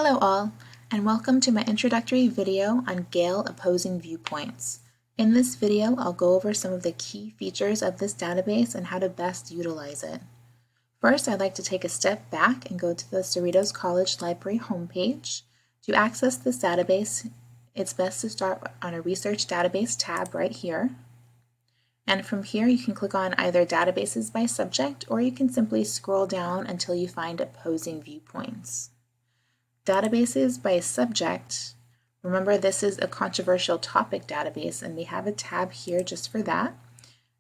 Hello all, and welcome to my introductory video on Gale opposing viewpoints. In this video, I'll go over some of the key features of this database and how to best utilize it. First, I'd like to take a step back and go to the Cerritos College Library homepage. To access this database, it's best to start on a Research Database tab right here. And from here, you can click on either Databases by Subject, or you can simply scroll down until you find Opposing Viewpoints. Databases by subject, remember this is a controversial topic database and we have a tab here just for that.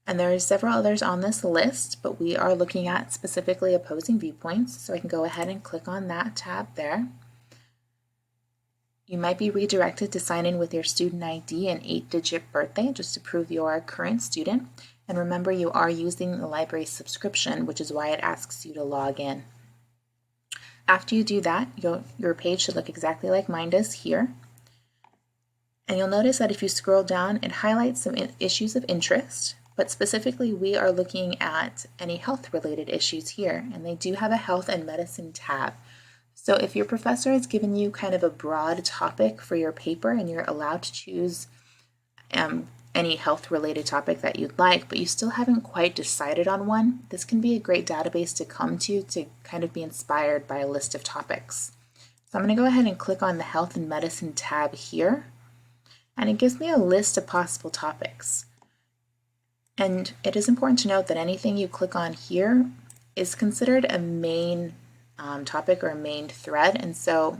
And there are several others on this list, but we are looking at specifically opposing viewpoints, so I can go ahead and click on that tab there. You might be redirected to sign in with your student ID and 8-digit birthday just to prove you are a current student. And remember, you are using the library subscription, which is why it asks you to log in. After you do that, your page should look exactly like mine does here. And you'll notice that if you scroll down, it highlights some issues of interest, but specifically we are looking at any health-related issues here, and they do have a health and medicine tab. So if your professor has given you kind of a broad topic for your paper and you're allowed to choose any health-related topic that you'd like, but you still haven't quite decided on one, this can be a great database to come to kind of be inspired by a list of topics. So I'm going to go ahead and click on the Health and Medicine tab here, and it gives me a list of possible topics. And it is important to note that anything you click on here is considered a main topic or a main thread, and so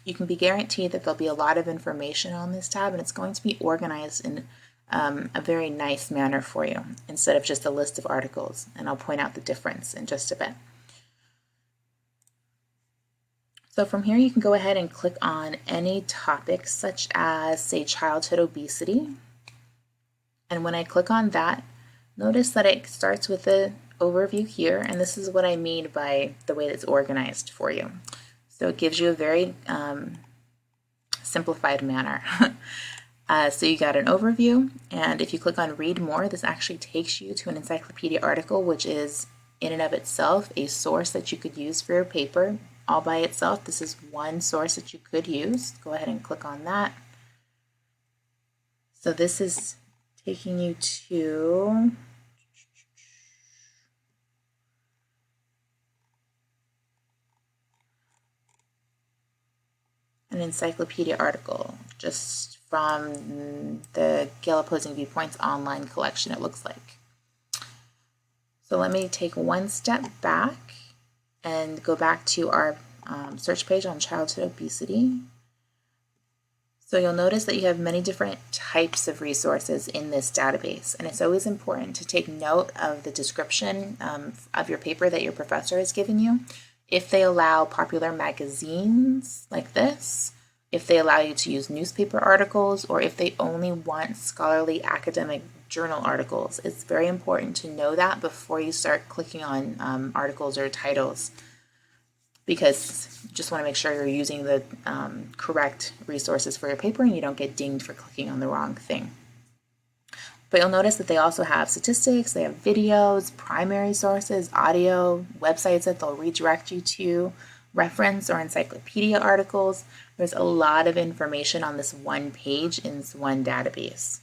you can be guaranteed that there'll be a lot of information on this tab, and it's going to be organized in a very nice manner for you instead of just a list of articles, and I'll point out the difference in just a bit. So from here you can go ahead and click on any topic such as, say, childhood obesity, and when I click on that, notice that it starts with the overview here, and this is what I mean by the way it's organized for you. So it gives you a very simplified manner. So you got an overview, and if you click on read more, this actually takes you to an encyclopedia article, which is in and of itself a source that you could use for your paper all by itself. This is one source that you could use. Go ahead and click on that. So this is taking you to an encyclopedia article just from the Gale Opposing Viewpoints online collection, it looks like. So let me take one step back and go back to our search page on childhood obesity. So you'll notice that you have many different types of resources in this database, and it's always important to take note of the description of your paper that your professor has given you. If they allow popular magazines like this, if they allow you to use newspaper articles, or if they only want scholarly academic journal articles, it's very important to know that before you start clicking on articles or titles, because you just want to make sure you're using the correct resources for your paper and you don't get dinged for clicking on the wrong thing. But you'll notice that they also have statistics, they have videos, primary sources, audio, websites that they'll redirect you to, reference or encyclopedia articles. There's a lot of information on this one page in this one database.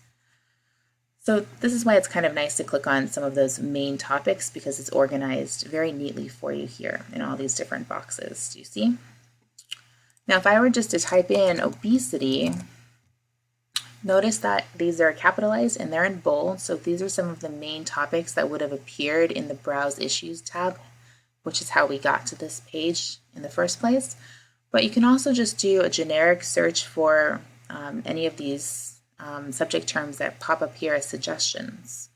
So this is why it's kind of nice to click on some of those main topics, because it's organized very neatly for you here in all these different boxes. Do you see? Now if I were just to type in obesity, notice that these are capitalized and they're in bold, so these are some of the main topics that would have appeared in the Browse Issues tab, which is how we got to this page in the first place. But you can also just do a generic search for any of these subject terms that pop up here as suggestions.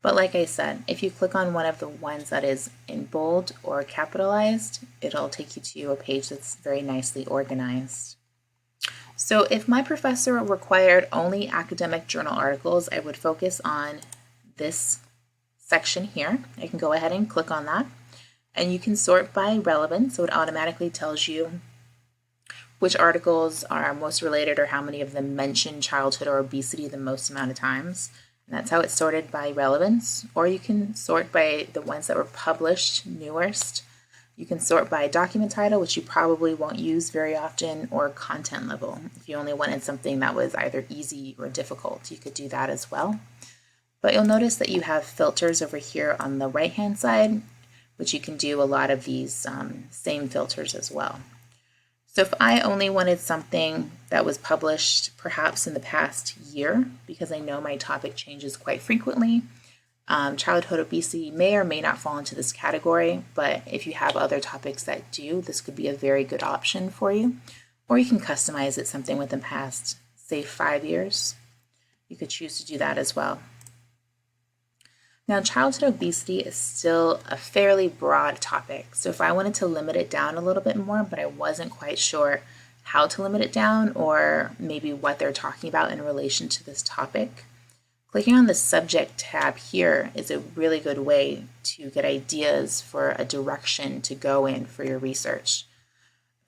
But like I said, if you click on one of the ones that is in bold or capitalized, it'll take you to a page that's very nicely organized. So if my professor required only academic journal articles, I would focus on this section here. I can go ahead and click on that, and you can sort by relevance, so it automatically tells you which articles are most related or how many of them mention childhood or obesity the most amount of times. And that's how it's sorted by relevance, or you can sort by the ones that were published newest. You can sort by document title, which you probably won't use very often, or content level. If you only wanted something that was either easy or difficult, you could do that as well. But you'll notice that you have filters over here on the right-hand side, which you can do a lot of these same filters as well. So if I only wanted something that was published perhaps in the past year, because I know my topic changes quite frequently, childhood obesity may or may not fall into this category, but if you have other topics that do, this could be a very good option for you. Or you can customize it something within the past, say 5 years. You could choose to do that as well. Now, childhood obesity is still a fairly broad topic. So if I wanted to limit it down a little bit more, but I wasn't quite sure how to limit it down or maybe what they're talking about in relation to this topic, clicking on the subject tab here is a really good way to get ideas for a direction to go in for your research.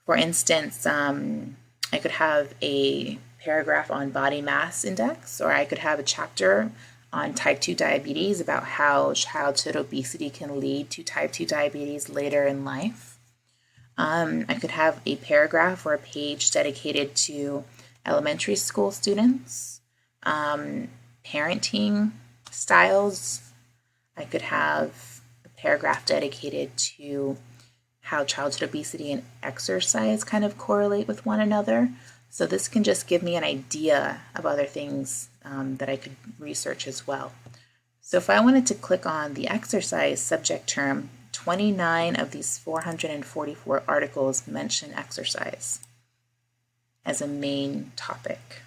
For instance, I could have a paragraph on body mass index, or I could have a chapter on type 2 diabetes about how childhood obesity can lead to type 2 diabetes later in life. I could have a paragraph or a page dedicated to elementary school students, parenting styles. I could have a paragraph dedicated to how childhood obesity and exercise kind of correlate with one another. So this can just give me an idea of other things that I could research as well. So if I wanted to click on the exercise subject term, 29 of these 444 articles mention exercise as a main topic.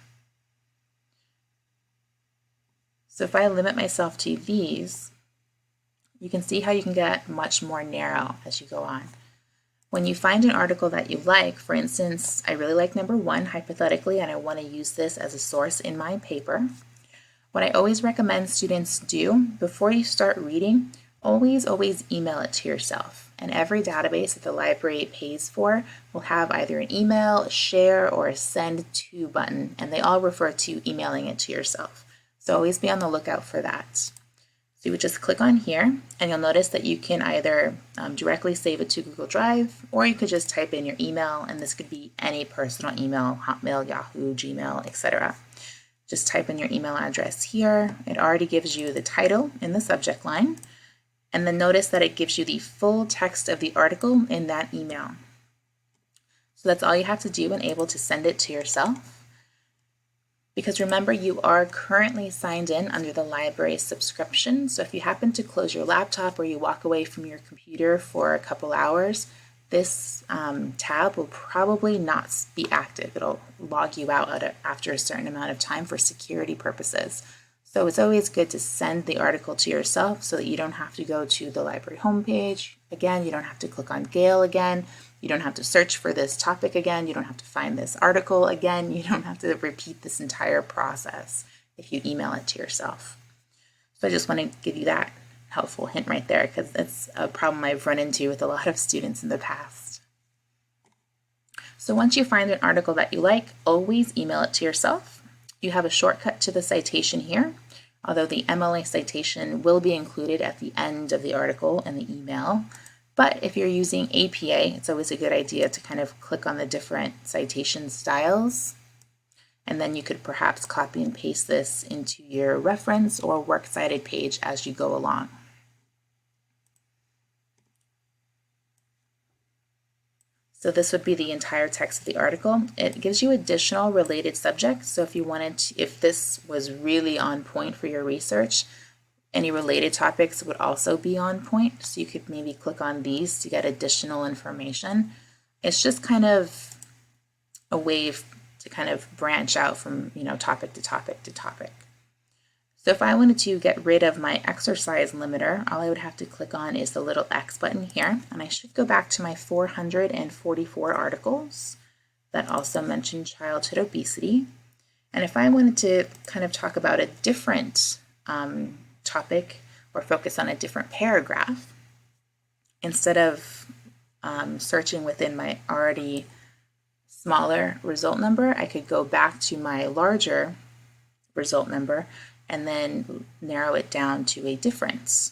So if I limit myself to these, you can see how you can get much more narrow as you go on. When you find an article that you like, for instance, I really like number 1, hypothetically, and I want to use this as a source in my paper, what I always recommend students do before you start reading, always email it to yourself. And every database that the library pays for will have either an email, a share, or a send to button, and they all refer to emailing it to yourself. So always be on the lookout for that. So you would just click on here, and you'll notice that you can either directly save it to Google Drive, or you could just type in your email, and this could be any personal email, Hotmail, Yahoo, Gmail, etc. Just type in your email address here. It already gives you the title in the subject line, and then notice that it gives you the full text of the article in that email. So that's all you have to do and able to send it to yourself. Because remember, you are currently signed in under the library subscription. So if you happen to close your laptop or you walk away from your computer for a couple hours, this tab will probably not be active. It'll log you out after a certain amount of time for security purposes. So it's always good to send the article to yourself so that you don't have to go to the library homepage. Again, you don't have to click on Gale again. You don't have to search for this topic again. You don't have to find this article again. You don't have to repeat this entire process if you email it to yourself. So I just want to give you that helpful hint right there, because it's a problem I've run into with a lot of students in the past. So once you find an article that you like, always email it to yourself. You have a shortcut to the citation here, although the MLA citation will be included at the end of the article and the email. But if you're using APA, it's always a good idea to kind of click on the different citation styles, and then you could perhaps copy and paste this into your reference or works cited page as you go along. So this would be the entire text of the article. It gives you additional related subjects. So if you wanted to, if this was really on point for your research, any related topics would also be on point. So you could maybe click on these to get additional information. It's just kind of a way to kind of branch out from, topic to topic to topic. So if I wanted to get rid of my exercise limiter, all I would have to click on is the little X button here, and I should go back to my 444 articles that also mention childhood obesity. And if I wanted to kind of talk about a different topic or focus on a different paragraph, instead of searching within my already smaller result number, I could go back to my larger result number and then narrow it down to a different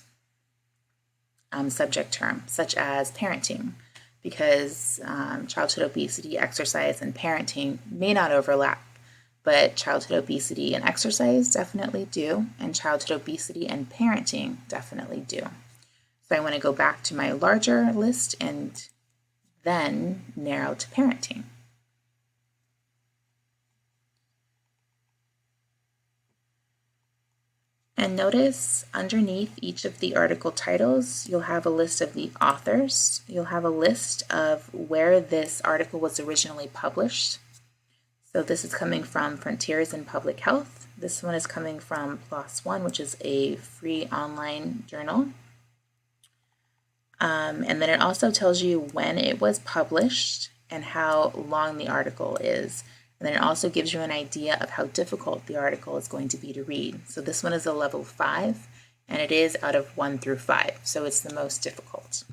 subject term, such as parenting, because childhood obesity, exercise, and parenting may not overlap, but childhood obesity and exercise definitely do, and childhood obesity and parenting definitely do. So I want to go back to my larger list and then narrow to parenting. And notice underneath each of the article titles, you'll have a list of the authors. You'll have a list of where this article was originally published. So this is coming from Frontiers in Public Health. This one is coming from PLOS One, which is a free online journal. And then it also tells you when it was published and how long the article is. And then it also gives you an idea of how difficult the article is going to be to read. So this one is a level 5, and it is out of 1 through 5. So it's the most difficult,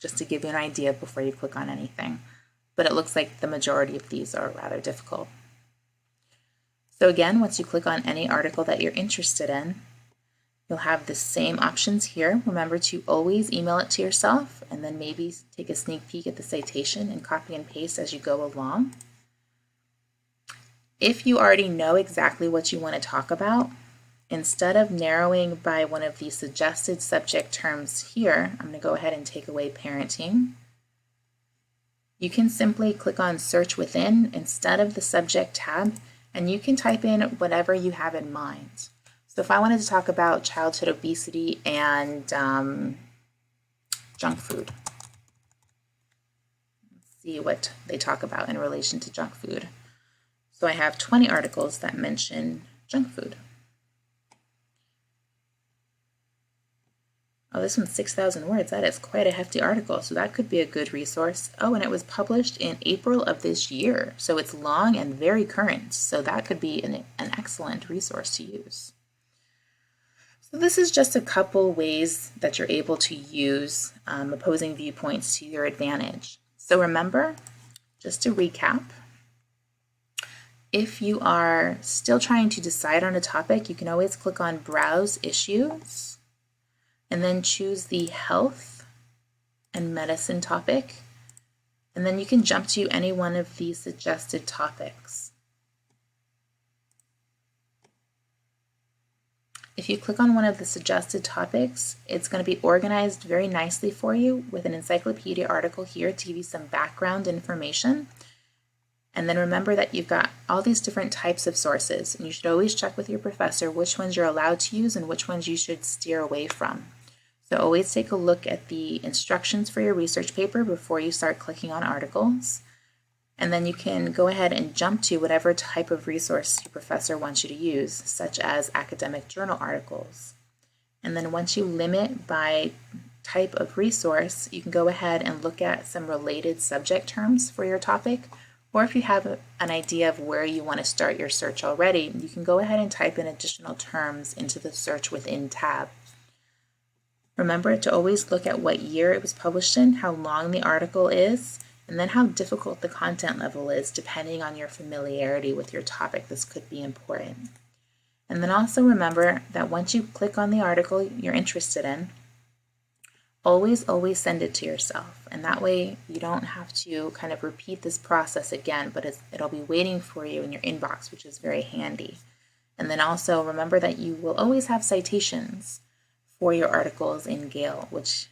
just to give you an idea before you click on anything. But it looks like the majority of these are rather difficult. So again, once you click on any article that you're interested in, you'll have the same options here. Remember to always email it to yourself, and then maybe take a sneak peek at the citation and copy and paste as you go along. If you already know exactly what you want to talk about, instead of narrowing by one of the suggested subject terms here, I'm going to go ahead and take away parenting. You can simply click on Search Within instead of the Subject tab, and you can type in whatever you have in mind. So if I wanted to talk about childhood obesity and junk food, let's see what they talk about in relation to junk food. So I have 20 articles that mention junk food. Oh, this one's 6,000 words. That is quite a hefty article, so that could be a good resource. Oh, and it was published in April of this year, so it's long and very current, so that could be an excellent resource to use. So this is just a couple ways that you're able to use opposing viewpoints to your advantage. So remember, just to recap, if you are still trying to decide on a topic, you can always click on Browse Issues and then choose the Health and Medicine topic, and then you can jump to any one of these suggested topics. If you click on one of the suggested topics, it's going to be organized very nicely for you with an encyclopedia article here to give you some background information. And then remember that you've got all these different types of sources, and you should always check with your professor which ones you're allowed to use and which ones you should steer away from. So always take a look at the instructions for your research paper before you start clicking on articles. And then you can go ahead and jump to whatever type of resource your professor wants you to use, such as academic journal articles. And then once you limit by type of resource, you can go ahead and look at some related subject terms for your topic. Or if you have an idea of where you want to start your search already, you can go ahead and type in additional terms into the Search Within tab. Remember to always look at what year it was published in, how long the article is, and then how difficult the content level is depending on your familiarity with your topic. This could be important. And then also remember that once you click on the article you're interested in, always send it to yourself, and that way you don't have to kind of repeat this process again, but it'll be waiting for you in your inbox, which is very handy. And then also remember that you will always have citations for your articles in Gale, which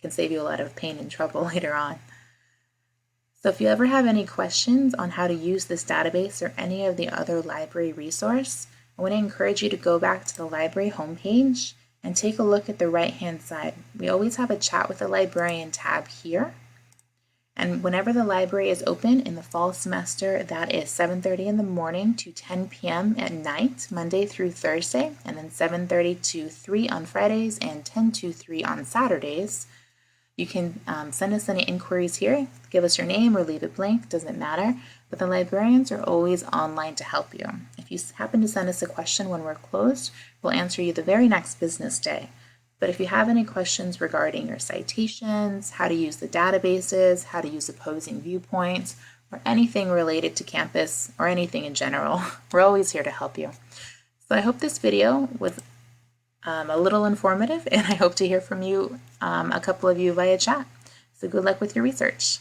can save you a lot of pain and trouble later on. So if you ever have any questions on how to use this database or any of the other library resource, I want to encourage you to go back to the library homepage and take a look at the right-hand side. We always have a Chat with the Librarian tab here. And whenever the library is open in the fall semester, that is 7:30 in the morning to 10 p.m. at night, Monday through Thursday, and then 7:30 to 3 on Fridays and 10 to 3 on Saturdays. You can send us any inquiries here, give us your name or leave it blank, doesn't matter, but the librarians are always online to help you. If you happen to send us a question when we're closed, we'll answer you the very next business day. But if you have any questions regarding your citations, how to use the databases, how to use opposing viewpoints, or anything related to campus, or anything in general, we're always here to help you. So I hope this video was a little informative, and I hope to hear from you, a couple of you via chat. So good luck with your research.